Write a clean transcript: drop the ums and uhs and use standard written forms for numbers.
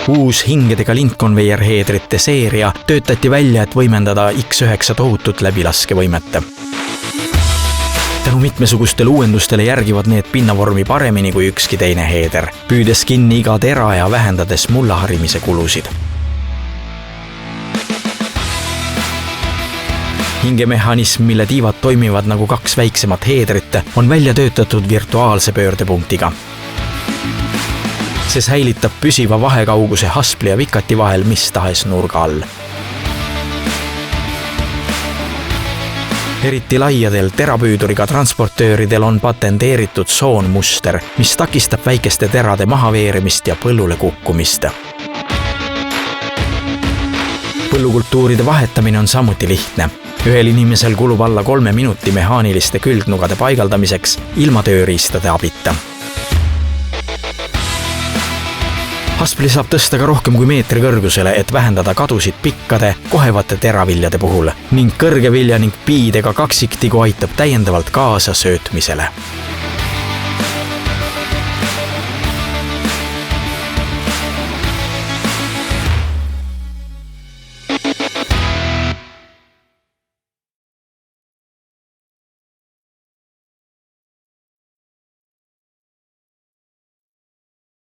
Uus hingedega lintkonveierheedrite seeria töötati välja, et võimendada X9 tohutut läbilaskevõimet. Tänu mitmesugustele uuendustele järgivad need pinnavormi paremini kui ükski teine heeder, püüdes kinni iga tera ja vähendades mullaharimise kulusid. Hingemehhanism, mille tiivad toimivad nagu kaks väiksemat heedrit, on välja töötatud virtuaalse pöördepunktiga. See säilitab püsiva vahekauguse haspli ja vikati vahel mis tahes nurga all. Eriti laiadel terapüüduriga transportööridel on patenteeritud soonmuster, mis takistab väikeste terade mahaveerimist ja põllule kukkumist. Põllukultuuride vahetamine on samuti lihtne. Ühel inimesel kulub alla 3 minuti mehaaniliste külgnugade paigaldamiseks ilma tööriistade abita. Haspli saab tõsta ka rohkem kui meetri kõrgusele, et vähendada kadusid pikkade, kohevate teraviljade puhul ning kõrge vilja ning piidega kaksiktigu aitab täiendavalt kaasa söötmisele.